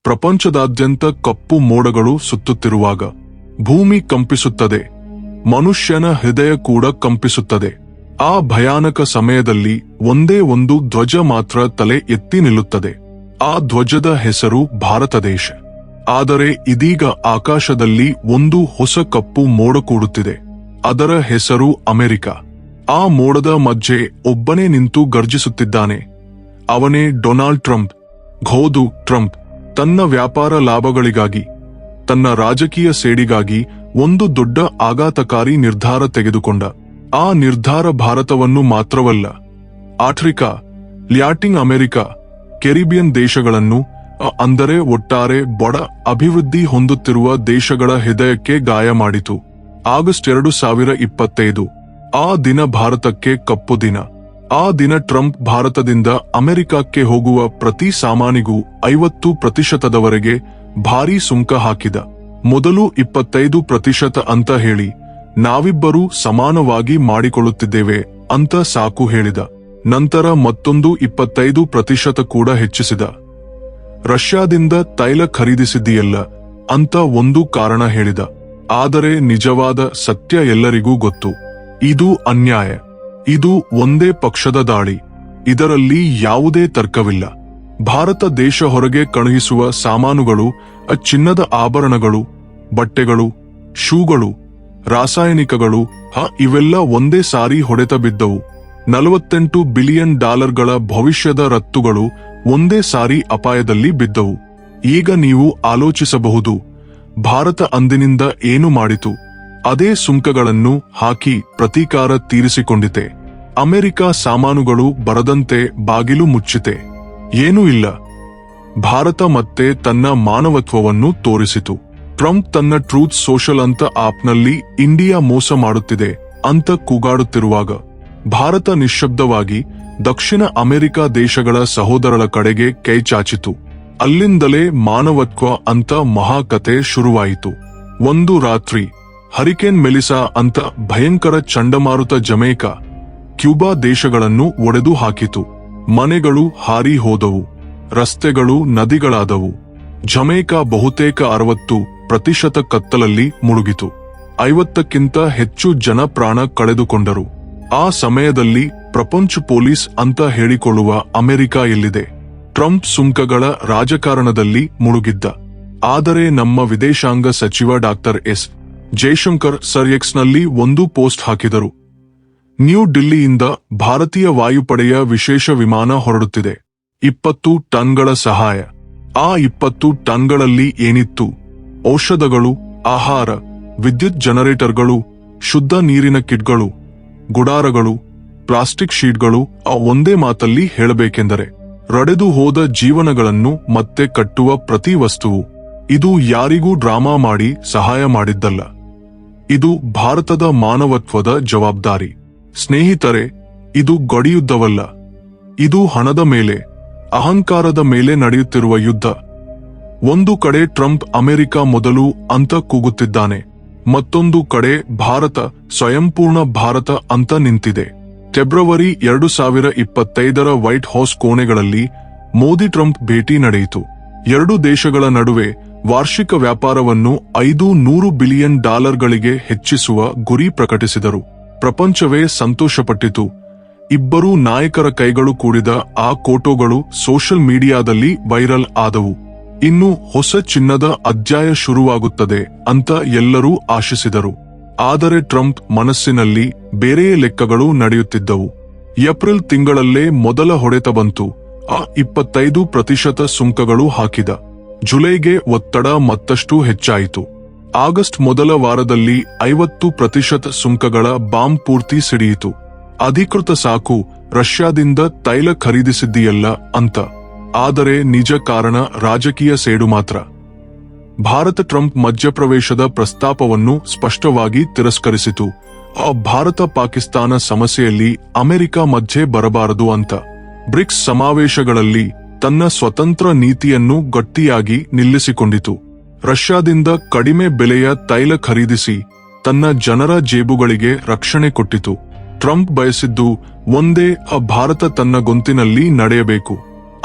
ಪ್ರಪಂಚದಾದ್ಯಂತ ಕಪ್ಪು ಮೋಡಗಳು ಸುತ್ತುತ್ತಿರುವಾಗ ಭೂಮಿ ಕಂಪಿಸುತ್ತದೆ, ಮನುಷ್ಯನ ಹೃದಯ ಕೂಡ ಕಂಪಿಸುತ್ತದೆ. ಆ ಭಯಾನಕ ಸಮಯದಲ್ಲಿ ಒಂದೇ ಒಂದು ಧ್ವಜ ಮಾತ್ರ ತಲೆ ಎತ್ತಿ ನಿಲ್ಲುತ್ತದೆ. ಆ ಧ್ವಜದ ಹೆಸರು ಭಾರತ ದೇಶ. ಆದರೆ ಇದೀಗ ಆಕಾಶದಲ್ಲಿ ಒಂದು ಹೊಸ ಕಪ್ಪು ಮೋಡ ಕೂಡುತ್ತಿದೆ. ಅದರ ಹೆಸರು ಅಮೆರಿಕ. ಆ ಮೋಡದ ಮಧ್ಯೆ ಒಬ್ಬನೇ ನಿಂತು ಗರ್ಜಿಸುತ್ತಿದ್ದಾನೆ. ಅವನೇ ಡೊನಾಲ್ಡ್ ಟ್ರಂಪ್. ಘೋದು ಟ್ರಂಪ್ ತನ್ನ ವ್ಯಾಪಾರ ಲಾಭಗಳಿಗಾಗಿ, ತನ್ನ ರಾಜಕೀಯ ಸೇಡಿಗಾಗಿ ಒಂದು ದೊಡ್ಡ ಆಘಾತಕಾರಿ ನಿರ್ಧಾರ ತೆಗೆದುಕೊಂಡ. ಆ ನಿರ್ಧಾರ ಭಾರತವನ್ನು ಮಾತ್ರವಲ್ಲ, ಆಫ್ರಿಕಾ, ಲ್ಯಾಟಿನ್ ಅಮೆರಿಕ, ಕೆರಿಬಿಯನ್ ದೇಶಗಳನ್ನು, ಅಂದರೆ ಒಟ್ಟಾರೆ ಬಡ ಅಭಿವೃದ್ಧಿ ಹೊಂದುತ್ತಿರುವ ದೇಶಗಳ ಹೃದಯಕ್ಕೆ ಗಾಯ ಮಾಡಿತು. ಆಗಸ್ಟ್ 2025 ಆ ದಿನ ಭಾರತಕ್ಕೆ ಕಪ್ಪು ದಿನ. ಆ ದಿನ ಟ್ರಂಪ್ ಭಾರತದಿಂದ ಅಮೆರಿಕಕ್ಕೆ ಹೋಗುವ ಪ್ರತಿ ಸಾಮಾನಿಗೂ 50% ಭಾರೀ ಸುಂಕ ಹಾಕಿದ. ಮೊದಲು 25% ಅಂತ ಹೇಳಿ ನಾವಿಬ್ಬರೂ ಸಮಾನವಾಗಿ ಮಾಡಿಕೊಳ್ಳುತ್ತಿದ್ದೇವೆ ಅಂತ ಸಾಕು ಹೇಳಿದ. ನಂತರ ಮತ್ತೊಂದು 25% ಕೂಡ ಹೆಚ್ಚಿಸಿದ. ರಷ್ಯಾದಿಂದ ತೈಲ ಖರೀದಿಸಿದ್ದೀಯಲ್ಲ ಅಂತ ಒಂದು ಕಾರಣ ಹೇಳಿದ. ಆದರೆ ನಿಜವಾದ ಸತ್ಯ ಎಲ್ಲರಿಗೂ ಗೊತ್ತು. ಇದು ಅನ್ಯಾಯ. ಇದು ಒಂದೇ ಪಕ್ಷದ ದಾಳಿ. ಇದರಲ್ಲಿ ಯಾವುದೇ ತರ್ಕವಿಲ್ಲ. ಭಾರತ ದೇಶ ಹೊರಗೆ ಕಳುಹಿಸುವ ಸಾಮಾನುಗಳು, ಚಿನ್ನದ ಆಭರಣಗಳು, ಬಟ್ಟೆಗಳು, ಶೂಗಳು, ರಾಸಾಯನಿಕಗಳು, ಇವೆಲ್ಲ ಒಂದೇ ಸಾರಿ ಹೊಡೆತ ಬಿದ್ದವು. $48 ಬಿಲಿಯನ್ ಭವಿಷ್ಯದ ರಫ್ತುಗಳು ಒಂದೇ ಸಾರಿ ಅಪಾಯದಲ್ಲಿ ಬಿದ್ದವು. ಈಗ ನೀವು ಆಲೋಚಿಸಬಹುದು, ಭಾರತ ಅಂದಿನಿಂದ ಏನು ಮಾಡಿತು? ಅದೇ ಸುಂಕಗಳನ್ನು ಹಾಕಿ ಪ್ರತೀಕಾರ ತೀರಿಸಿಕೊಂಡಿತೆ. ಅಮೆರಿಕ ಸಾಮಾನುಗಳು ಬರದಂತೆ ಬಾಗಿಲು ಮುಚ್ಚಿತೆ. ಏನೂ ಇಲ್ಲ. ಭಾರತ ಮತ್ತೆ ತನ್ನ ಮಾನವತ್ವವನ್ನು ತೋರಿಸಿತು. ಟ್ರಂಪ್ ತನ್ನ ಟ್ರೂತ್ ಸೋಷಲ್ ಅಂತ ಆಪ್ನಲ್ಲಿ ಇಂಡಿಯಾ ಮೋಸ ಮಾಡುತ್ತಿದೆ ಅಂತ ಕೂಗಾಡುತ್ತಿರುವಾಗ ಭಾರತ ನಿಶ್ಶಬ್ದವಾಗಿ ದಕ್ಷಿಣ ಅಮೆರಿಕ ದೇಶಗಳ ಸಹೋದರರ ಕಡೆಗೆ ಕೈ ಚಾಚಿತು. ಅಲ್ಲಿಂದಲೇ ಮಾನವತ್ವ ಅಂತ ಮಹಾಕತೆ ಶುರುವಾಯಿತು. ಒಂದು ರಾತ್ರಿ ಹರಿಕೇನ್ ಮೆಲಿಸಾ ಅಂತ ಭಯಂಕರ ಚಂಡಮಾರುತ ಜಮೈಕಾ, ಕ್ಯೂಬಾ ದೇಶಗಳನ್ನು ಒಡೆದು ಹಾಕಿತು. ಮನೆಗಳು ಹಾರಿ ಹೋದವು, ರಸ್ತೆಗಳು ನದಿಗಳಾದವು. ಜಮೈಕಾ ಬಹುತೇಕ 60% ಕತ್ತಲಲ್ಲಿ ಮುಳುಗಿತು. 50ಕ್ಕಿಂತ ಹೆಚ್ಚು ಜನ ಪ್ರಾಣ ಕಳೆದುಕೊಂಡರು. ಆ ಸಮಯದಲ್ಲಿ ಪ್ರಪಂಚ ಪೊಲೀಸ್ ಅಂತ ಹೇಳಿಕೊಳ್ಳುವ ಅಮೆರಿಕ ಎಲ್ಲಿದೆ? ಟ್ರಂಪ್ ಸುಂಕಗಳ ರಾಜಕಾರಣದಲ್ಲಿ ಮುಳುಗಿದ್ದ. ಆದರೆ ನಮ್ಮ ವಿದೇಶಾಂಗ ಸಚಿವ ಡಾಕ್ಟರ್ ಎಸ್ ಜೈಶಂಕರ್ ಎಕ್ಸ್ನಲ್ಲಿ ಒಂದು ಪೋಸ್ಟ್ ಹಾಕಿದರು. ನ್ಯೂ ಡಿಲ್ಲಿಯಿಂದ ಭಾರತೀಯ ವಾಯುಪಡೆಯ ವಿಶೇಷ ವಿಮಾನ ಹೊರಡುತ್ತಿದೆ. 20 ಟನ್ಗಳ ಸಹಾಯ. ಆ 20 ಟನ್ಗಳಲ್ಲಿ ಏನಿತ್ತು? ಔಷಧಗಳು, ಆಹಾರ, ವಿದ್ಯುತ್ ಜನರೇಟರ್ಗಳು, ಶುದ್ಧ ನೀರಿನ ಕಿಟ್ಗಳು, ಗುಡಾರಗಳು, ಪ್ಲಾಸ್ಟಿಕ್ ಶೀಟ್ಗಳು. ಒಂದೇ ಮಾತಲ್ಲಿ ಹೇಳಬೇಕೆಂದರೆ ರಡೆದು ಹೋದ ಜೀವನಗಳನ್ನು ಮತ್ತೆ ಕಟ್ಟುವ ಪ್ರತಿ ವಸ್ತುವು. ಇದು ಯಾರಿಗೂ ಡ್ರಾಮಾ ಮಾಡಿ ಸಹಾಯ ಮಾಡಿದ್ದಲ್ಲ. ಇದು ಭಾರತದ ಮಾನವತ್ವದ ಜವಾಬ್ದಾರಿ. ಸ್ನೇಹಿತರೆ, ಇದು ಗಡಿಯುದ್ಧವಲ್ಲ. ಇದು ಹಣದ ಮೇಲೆ, ಅಹಂಕಾರದ ಮೇಲೆ ನಡೆಯುತ್ತಿರುವ ಯುದ್ಧ. ಒಂದು ಕಡೆ ಟ್ರಂಪ್ ಅಮೆರಿಕ ಮೊದಲು ಅಂತ ಕೂಗುತ್ತಿದ್ದಾನೆ. ಮತ್ತೊಂದು ಕಡೆ ಭಾರತ ಸ್ವಯಂಪೂರ್ಣ ಭಾರತ ಅಂತ ನಿಂತಿದೆ. ಫೆಬ್ರವರಿ 2025 ವೈಟ್ ಹೌಸ್ ಕೋಣೆಗಳಲ್ಲಿ ಮೋದಿ ಟ್ರಂಪ್ ಭೇಟಿ ನಡೆಯಿತು. ಎರಡು ದೇಶಗಳ ನಡುವೆ ವಾರ್ಷಿಕ ವ್ಯಾಪಾರವನ್ನು $500 ಬಿಲಿಯನ್ ಹೆಚ್ಚಿಸುವ ಗುರಿ ಪ್ರಕಟಿಸಿದರು. ಪ್ರಪಂಚವೇ ಸಂತೋಷಪಟ್ಟಿತು. ಇಬ್ಬರೂ ನಾಯಕರ ಕೈಗಳು ಕೂಡಿದ ಆ ಫೋಟೋಗಳು ಸೋಷಿಯಲ್ ಮೀಡಿಯಾದಲ್ಲಿ ವೈರಲ್ ಆದವು. ಇನ್ನು ಹೊಸ ಚಿನ್ನದ ಅಧ್ಯಾಯ ಶುರುವಾಗುತ್ತದೆ ಅಂತ ಎಲ್ಲರೂ ಆಶಿಸಿದರು. ಆದರೆ ಟ್ರಂಪ್ ಮನಸ್ಸಿನಲ್ಲಿ ಬೇರೆಯೇ ಲೆಕ್ಕಗಳು ನಡೆಯುತ್ತಿದ್ದವು. ಏಪ್ರಿಲ್ ತಿಂಗಳಲ್ಲೇ ಮೊದಲ ಹೊಡೆತ ಬಂತು. ಆ 25% ಸುಂಕಗಳು ಹಾಕಿದ. ಜುಲೈಗೆ ಒತ್ತಡ ಮತ್ತಷ್ಟು ಹೆಚ್ಚಾಯಿತು. ಆಗಸ್ಟ್ ಮೊದಲ ವಾರದಲ್ಲಿ 50% ಸುಂಕಗಳ ಬಾಂಬ್ ಪೂರ್ತಿ ಸಿಡಿಯಿತು. ಅಧಿಕೃತ ಸಾಕು, ರಷ್ಯಾದಿಂದ ತೈಲ ಖರೀದಿಸಿದ್ದೀಯಲ್ಲ ಅಂತ. ಆದರೆ ನಿಜ ಕಾರಣ ರಾಜಕೀಯ ಸೇಡು ಮಾತ್ರ. ಭಾರತ ಟ್ರಂಪ್ ಮಧ್ಯಪ್ರವೇಶದ ಪ್ರಸ್ತಾಪವನ್ನು ಸ್ಪಷ್ಟವಾಗಿ ತಿರಸ್ಕರಿಸಿತು. ಭಾರತ ಪಾಕಿಸ್ತಾನ ಸಮಸ್ಯೆಯಲ್ಲಿ ಅಮೆರಿಕ ಮಧ್ಯೆ ಬರಬಾರದು ಅಂತ. ಬ್ರಿಕ್ಸ್ ಸಮಾವೇಶಗಳಲ್ಲಿ ತನ್ನ ಸ್ವತಂತ್ರ ನೀತಿಯನ್ನು ಗಟ್ಟಿಯಾಗಿ ನಿಲ್ಲಿಸಿಕೊಂಡಿತು. ರಷ್ಯಾದಿಂದ ಕಡಿಮೆ ಬೆಲೆಯ ತೈಲ ಖರೀದಿಸಿ ತನ್ನ ಜನರ ಜೇಬುಗಳಿಗೆ ರಕ್ಷಣೆ ಕೊಟ್ಟಿತು. ಟ್ರಂಪ್ ಬಯಸಿದ್ದು ಒಂದೇ, ಭಾರತ ತನ್ನ ಗೊಂತಿನಲ್ಲಿ ನಡೆಯಬೇಕು.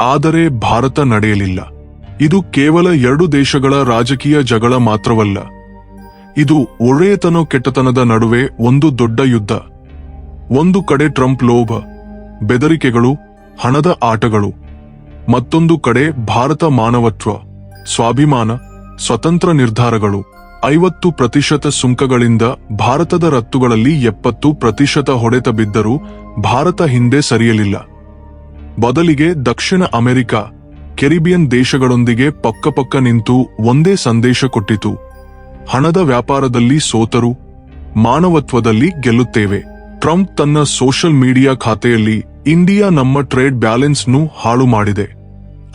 ಆದರೆ ಭಾರತ ನಡೆಯಲಿಲ್ಲ. ಇದು ಕೇವಲ ಎರಡು ದೇಶಗಳ ರಾಜಕೀಯ ಜಗಳ ಮಾತ್ರವಲ್ಲ. ಇದು ಒಳ್ಳೆಯತನ ಕೆಟ್ಟತನದ ನಡುವೆ ಒಂದು ದೊಡ್ಡ ಯುದ್ಧ. ಒಂದು ಕಡೆ ಟ್ರಂಪ್ ಲೋಭ, ಬೆದರಿಕೆಗಳು, ಹಣದ ಆಟಗಳು. ಮತ್ತೊಂದು ಕಡೆ ಭಾರತ ಮಾನವತ್ವ, ಸ್ವಾಭಿಮಾನ, ಸ್ವತಂತ್ರ ನಿರ್ಧಾರಗಳು. 50% ಸುಂಕಗಳಿಂದ ಭಾರತದ ರಫ್ತುಗಳಲ್ಲಿ 70% ಹೊಡೆತ ಬಿದ್ದರೂ ಭಾರತ ಹಿಂದೆ ಸರಿಯಲಿಲ್ಲ. ಬದಲಿಗೆ ದಕ್ಷಿಣ ಅಮೆರಿಕ, ಕೆರಿಬಿಯನ್ ದೇಶಗಳೊಂದಿಗೆ ಪಕ್ಕಪಕ್ಕ ನಿಂತು ಒಂದೇ ಸಂದೇಶ ಕೊಟ್ಟಿತು: ಹಣದ ವ್ಯಾಪಾರದಲ್ಲಿ ಸೋತರು, ಮಾನವತ್ವದಲ್ಲಿ ಗೆಲ್ಲುತ್ತೇವೆ. ಟ್ರಂಪ್ ತನ್ನ ಸೋಷಿಯಲ್ ಮೀಡಿಯಾ ಖಾತೆಯಲ್ಲಿ ಇಂಡಿಯಾ ನಮ್ಮ ಟ್ರೇಡ್ ಬ್ಯಾಲೆನ್ಸ್ನು ಹಾಳು ಮಾಡಿದೆ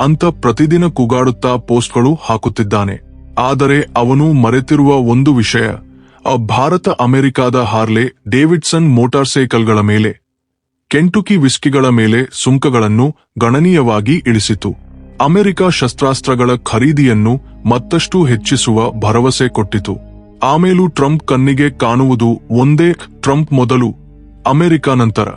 ಅಂತ ಪ್ರತಿದಿನ ಕೂಗಾಡುತ್ತಾ ಪೋಸ್ಟ್ಗಳು ಹಾಕುತ್ತಿದ್ದಾನೆ. ಆದರೆ ಅವನು ಮರೆತಿರುವ ಒಂದು ವಿಷಯ: ಭಾರತ ಅಮೆರಿಕಾದ ಹಾರ್ಲೆ ಡೇವಿಡ್ಸನ್ ಮೋಟಾರ್ ಸೈಕಲ್ಗಳ ಮೇಲೆ, ಕೆಂಟುಕಿ ವಿಸ್ಕಿಗಳ ಮೇಲೆ ಸುಂಕಗಳನ್ನು ಗಣನೀಯವಾಗಿ ಇಳಿಸಿತು. ಅಮೆರಿಕ ಶಸ್ತ್ರಾಸ್ತ್ರಗಳ ಖರೀದಿಯನ್ನು ಮತ್ತಷ್ಟು ಹೆಚ್ಚಿಸುವ ಭರವಸೆ ಕೊಟ್ಟಿತು. ಆಮೇಲೂ ಟ್ರಂಪ್ ಕಣ್ಣಿಗೆ ಕಾಣುವುದು ಒಂದೇ: ಟ್ರಂಪ್ ಮೊದಲು, ಅಮೆರಿಕ ನಂತರ.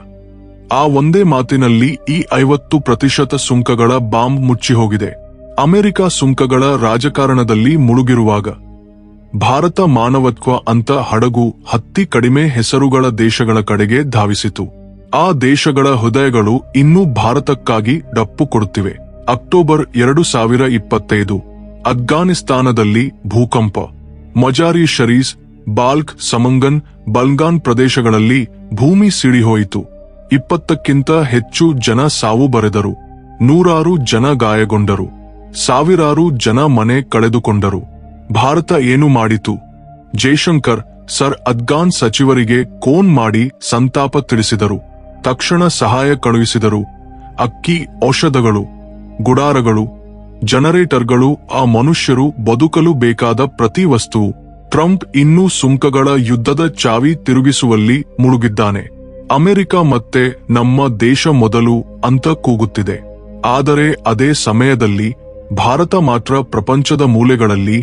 ಆ ಒಂದೇ ಮಾತಿನಲ್ಲಿ ಈ 50% ಸುಂಕಗಳ ಬಾಂಬ್ ಮುಚ್ಚಿಹೋಗಿದೆ. ಅಮೆರಿಕ ಸುಂಕಗಳ ರಾಜಕಾರಣದಲ್ಲಿ ಮುಳುಗಿರುವಾಗ ಭಾರತ ಮಾನವತ್ವ ಅಂತ ಹಡಗು ಹತ್ತಿ ಕಡಿಮೆ ಹೆಸರುಗಳ ದೇಶಗಳ ಕಡೆಗೆ ಧಾವಿಸಿತು. ಆ ದೇಶಗಳ ಹೃದಯಗಳು ಇನ್ನೂ ಭಾರತಕ್ಕಾಗಿ ಡಪ್ಪು ಕೊಡುತ್ತಿವೆ. ಅಕ್ಟೋಬರ್ 2025 ಅಫ್ಘಾನಿಸ್ತಾನದಲ್ಲಿ ಭೂಕಂಪ. ಮಜಾರಿ ಶರೀಫ್, ಬಾಲ್ಕ್, ಸಮಂಗನ್, ಬಲ್ಗಾನ್ ಪ್ರದೇಶಗಳಲ್ಲಿ ಭೂಮಿ ಸಿಡಿಹೋಯಿತು. 20ಕ್ಕಿಂತ ಹೆಚ್ಚು ಜನ ಸಾವು ಬರೆದರು. ನೂರಾರು ಜನ ಗಾಯಗೊಂಡರು. ಸಾವಿರಾರು ಜನ ಮನೆ ಕಳೆದುಕೊಂಡರು. ಭಾರತ ಏನು ಮಾಡಿತು? ಜೈಶಂಕರ್ ಸರ್ ಅಫ್ಘಾನ್ ಸಚಿವರಿಗೆ ಫೋನ್ ಮಾಡಿ ಸಂತಾಪ ತಿಳಿಸಿದರು. ತಕ್ಷಣ ಸಹಾಯ ಕಳುಹಿಸಿದರು. ಅಕ್ಕಿ, ಔಷಧಗಳು, ಗುಡಾರಗಳು, ಜನರೇಟರ್ಗಳು, ಆ ಮನುಷ್ಯರು ಬದುಕಲು ಬೇಕಾದ ಪ್ರತಿ ವಸ್ತುವು. ಟ್ರಂಪ್ ಇನ್ನೂ ಸುಂಕಗಳ ಯುದ್ಧದ ಚಾವಿ ತಿರುಗಿಸುವಲ್ಲಿ ಮುಳುಗಿದ್ದಾನೆ. ಅಮೆರಿಕ ಮತ್ತೆ ನಮ್ಮ ದೇಶ ಮೊದಲು ಅಂತ ಕೂಗುತ್ತಿದೆ. ಆದರೆ ಅದೇ ಸಮಯದಲ್ಲಿ ಭಾರತ ಮಾತ್ರ ಪ್ರಪಂಚದ ಮೂಲೆಗಳಲ್ಲಿ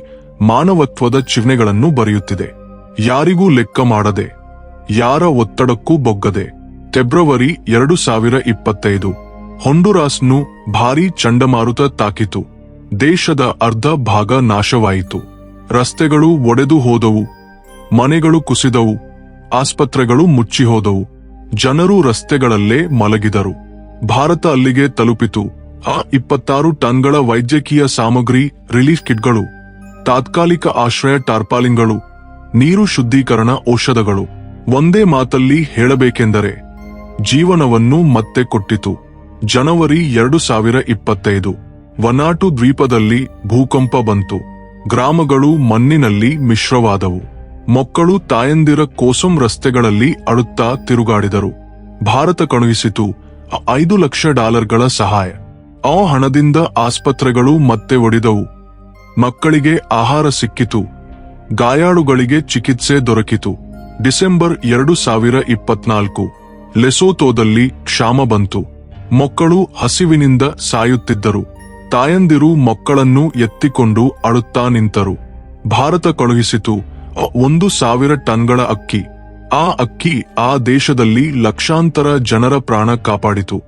ಮಾನವತ್ವದ ಚಿಹ್ನೆಗಳನ್ನು ಬರೆಯುತ್ತಿದೆ. ಯಾರಿಗೂ ಲೆಕ್ಕ ಮಾಡದೆ, ಯಾರ ಒತ್ತಡಕ್ಕೂ ಬೊಗ್ಗದೆ. ಫೆಬ್ರವರಿ 2025 ಹೊಂಡುರಾಸ್ನು ಭಾರೀ ಚಂಡಮಾರುತ ತಾಕಿತು. ದೇಶದ ಅರ್ಧ ಭಾಗ ನಾಶವಾಯಿತು. ರಸ್ತೆಗಳು ಒಡೆದು ಹೋದವು, ಮನೆಗಳು ಕುಸಿದವು, ಆಸ್ಪತ್ರೆಗಳು ಮುಚ್ಚಿಹೋದವು. ಜನರು ರಸ್ತೆಗಳಲ್ಲೇ ಮಲಗಿದರು. ಭಾರತ ಅಲ್ಲಿಗೆ ತಲುಪಿತು. 26 ಟನ್ಗಳ ವೈದ್ಯಕೀಯ ಸಾಮಗ್ರಿ, ರಿಲೀಫ್ ಕಿಟ್ಗಳು, ತಾತ್ಕಾಲಿಕ ಆಶ್ರಯ ಟಾರ್ಪಾಲಿನ್ಗಳು, ನೀರು ಶುದ್ಧೀಕರಣ ಔಷಧಗಳು. ಒಂದೇ ಮಾತಲ್ಲಿ ಹೇಳಬೇಕೆಂದರೆ ಜೀವನವನ್ನು ಮತ್ತೆ ಕೊಟ್ಟಿತು. ಜನವರಿ 2025 ವನಾಟು ದ್ವೀಪದಲ್ಲಿ ಭೂಕಂಪ ಬಂತು. ಗ್ರಾಮಗಳು ಮಣ್ಣಿನಲ್ಲಿ ಮಿಶ್ರವಾದವು. ಮಕ್ಕಳು ತಾಯಂದಿರ ಕೋಸಂ ರಸ್ತೆಗಳಲ್ಲಿ ಅಳುತ್ತಾ ತಿರುಗಾಡಿದರು. ಭಾರತ ಕಳುಹಿಸಿತು $5 ಲಕ್ಷ ಸಹಾಯ. ಆ ಹಣದಿಂದ ಆಸ್ಪತ್ರೆಗಳು ಮತ್ತೆ ಒಡೆದವು. ಮಕ್ಕಳಿಗೆ ಆಹಾರ ಸಿಕ್ಕಿತು. ಗಾಯಾಳುಗಳಿಗೆ ಚಿಕಿತ್ಸೆ ದೊರಕಿತು. ಡಿಸೆಂಬರ್ 2024 ಲೆಸೋತೋದಲ್ಲಿ ಕ್ಷಾಮ ಬಂತು. ಮಕ್ಕಳು ಹಸಿವಿನಿಂದ ಸಾಯುತ್ತಿದ್ದರು. ತಾಯಂದಿರು ಮಕ್ಕಳನ್ನು ಎತ್ತಿಕೊಂಡು ಅಳುತ್ತಾ ನಿಂತರು. ಭಾರತ ಕಳುಹಿಸಿತು 1,000 ಟನ್ಗಳ ಅಕ್ಕಿ. ಆ ಅಕ್ಕಿ ಆ ದೇಶದಲ್ಲಿ ಲಕ್ಷಾಂತರ ಜನರ ಪ್ರಾಣ ಕಾಪಾಡಿತು.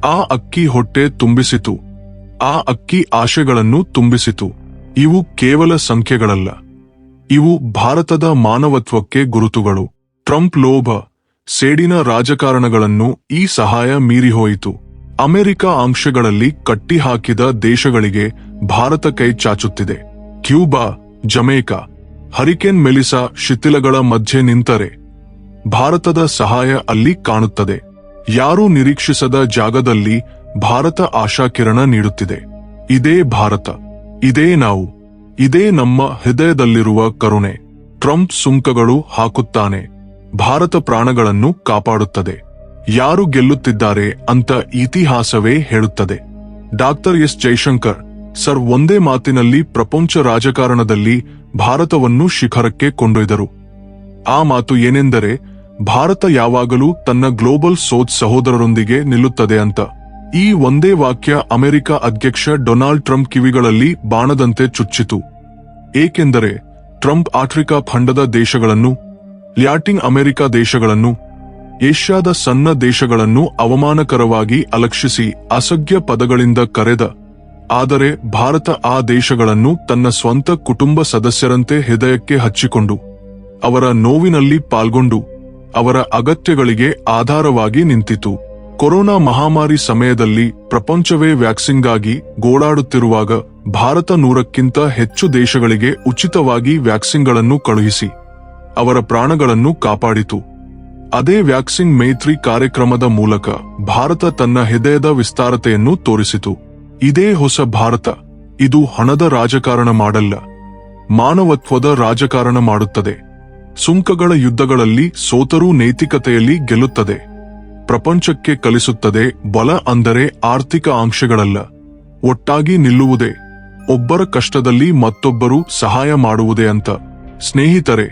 ಆ ಅಕ್ಕಿ ಹೊಟ್ಟೆ ತುಂಬಿಸಿತು. ಆ ಅಕ್ಕಿ ಆಶೆಗಳನ್ನು ತುಂಬಿಸಿತು. ಇವು ಕೇವಲ ಸಂಖ್ಯೆಗಳಲ್ಲ, ಇವು ಭಾರತದ ಮಾನವತ್ವಕ್ಕೆ ಗುರುತುಗಳು. ಟ್ರಂಪ್ ಲೋಭ, ಸೇಡಿನ ರಾಜಕಾರಣಗಳನ್ನು ಈ ಸಹಾಯ ಮೀರಿಹೋಯಿತು. ಅಮೆರಿಕ ಆಂಕ್ಷೆಗಳಲ್ಲಿ ಕಟ್ಟಿಹಾಕಿದ ದೇಶಗಳಿಗೆ ಭಾರತ ಕೈ ಚಾಚುತ್ತಿದೆ. ಕ್ಯೂಬಾ, ಜಮೈಕಾ, ಹರಿಕೇನ್ ಮೆಲಿಸಾ ಶಿಥಿಲಗಳ ಮಧ್ಯೆ ನಿಂತರೆ ಭಾರತದ ಸಹಾಯ ಅಲ್ಲಿ ಕಾಣುತ್ತದೆ. ಯಾರೂ ನಿರೀಕ್ಷಿಸದ ಜಾಗದಲ್ಲಿ ಭಾರತ ಆಶಾಕಿರಣ ನೀಡುತ್ತಿದೆ. ಇದೇ ಭಾರತ, ಇದೇ ನಾವು, ಇದೇ ನಮ್ಮ ಹೃದಯದಲ್ಲಿರುವ ಕರುಣೆ. ಟ್ರಂಪ್ ಸುಂಕಗಳು ಹಾಕುತ್ತಾನೆ, ಭಾರತ ಪ್ರಾಣಗಳನ್ನು ಕಾಪಾಡುತ್ತದೆ. ಯಾರು ಗೆಲ್ಲುತ್ತಿದ್ದಾರೆ ಅಂತ ಇತಿಹಾಸವೇ ಹೇಳುತ್ತದೆ. ಡಾಕ್ಟರ್ ಎಸ್ ಜೈಶಂಕರ್ ಸರ್ ಒಂದೇ ಮಾತಿನಲ್ಲಿ ಪ್ರಪಂಚ ರಾಜಕಾರಣದಲ್ಲಿ ಭಾರತವನ್ನು ಶಿಖರಕ್ಕೆ ಕೊಂಡೊಯ್ದರು. ಆ ಮಾತು ಏನೆಂದರೆ, ಭಾರತ ಯಾವಾಗಲೂ ತನ್ನ ಗ್ಲೋಬಲ್ ಸೌತ್ ಸಹೋದರರೊಂದಿಗೆ ನಿಲ್ಲುತ್ತದೆ ಅಂತ. ಈ ಒಂದೇ ವಾಕ್ಯ ಅಮೆರಿಕ ಅಧ್ಯಕ್ಷ ಡೊನಾಲ್ಡ್ ಟ್ರಂಪ್ ಕಿವಿಗಳಲ್ಲಿ ಬಾಣದಂತೆ ಚುಚ್ಚಿತು. ಏಕೆಂದರೆ ಟ್ರಂಪ್ ಆಫ್ರಿಕಾ ಖಂಡದ ದೇಶಗಳನ್ನು, ಲ್ಯಾಟಿನ್ ಅಮೆರಿಕ ದೇಶಗಳನ್ನು, ಏಷ್ಯಾದ ಸಣ್ಣ ದೇಶಗಳನ್ನು ಅವಮಾನಕರವಾಗಿ ಅಲಕ್ಷಿಸಿ ಅಸಭ್ಯ ಪದಗಳಿಂದ ಕರೆದ. ಆದರೆ ಭಾರತ ಆ ದೇಶಗಳನ್ನು ತನ್ನ ಸ್ವಂತ ಕುಟುಂಬ ಸದಸ್ಯರಂತೆ ಹೃದಯಕ್ಕೆ ಹಚ್ಚಿಕೊಂಡು ಅವರ ನೋವಿನಲ್ಲಿ ಪಾಲ್ಗೊಂಡು ಅವರ ಅಗತ್ಯಗಳಿಗೆ ಆಧಾರವಾಗಿ ನಿಂತಿತು. ಕೊರೋನಾ ಮಹಾಮಾರಿ ಸಮಯದಲ್ಲಿ ಪ್ರಪಂಚವೇ ವ್ಯಾಕ್ಸಿನ್ಗಾಗಿ ಗೋಳಾಡುತ್ತಿರುವಾಗ ಭಾರತ 100ಕ್ಕಿಂತ ಹೆಚ್ಚು ದೇಶಗಳಿಗೆ ಉಚಿತವಾಗಿ ವ್ಯಾಕ್ಸಿನ್ಗಳನ್ನು ಕಳುಹಿಸಿ ಅವರ ಪ್ರಾಣಗಳನ್ನು ಕಾಪಾಡಿತು. ಅದೇ ವ್ಯಾಕ್ಸಿನ್ ಮೈತ್ರಿ ಕಾರ್ಯಕ್ರಮದ ಮೂಲಕ ಭಾರತ ತನ್ನ ಹೃದಯದ ವಿಸ್ತಾರತೆಯನ್ನು ತೋರಿಸಿತು. ಇದೇ ಹೊಸ ಭಾರತ. ಇದು ಹಣದ ರಾಜಕಾರಣ ಮಾಡಲ್ಲ, ಮಾನವತ್ವದ ರಾಜಕಾರಣ ಮಾಡುತ್ತದೆ. ಸುಂಕಗಳ ಯುದ್ಧಗಳಲ್ಲಿ ಸೋತರೂ ನೈತಿಕತೆಯಲ್ಲಿ ಗೆಲ್ಲುತ್ತದೆ. ಪ್ರಪಂಚಕ್ಕೆ ಕಲಿಸುತ್ತದೆ ಬಲ ಅಂದರೆ ಆರ್ಥಿಕ ಆಂಕ್ಷೆಗಳಲ್ಲ, ಒಟ್ಟಾಗಿ ನಿಲ್ಲುವುದೇ, ಒಬ್ಬರ ಕಷ್ಟದಲ್ಲಿ ಮತ್ತೊಬ್ಬರು ಸಹಾಯ ಮಾಡುವುದೇ ಅಂತ. ಸ್ನೇಹಿತರೆ,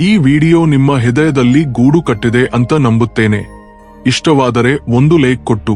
ಈ ವಿಡಿಯೋ ನಿಮ್ಮ ಹೃದಯದಲ್ಲಿ ಗೂಡು ಕಟ್ಟಿದೆ ಅಂತ ನಂಬುತ್ತೇನೆ. ಇಷ್ಟವಾದರೆ ಒಂದು ಲೈಕ್ ಕೊಟ್ಟು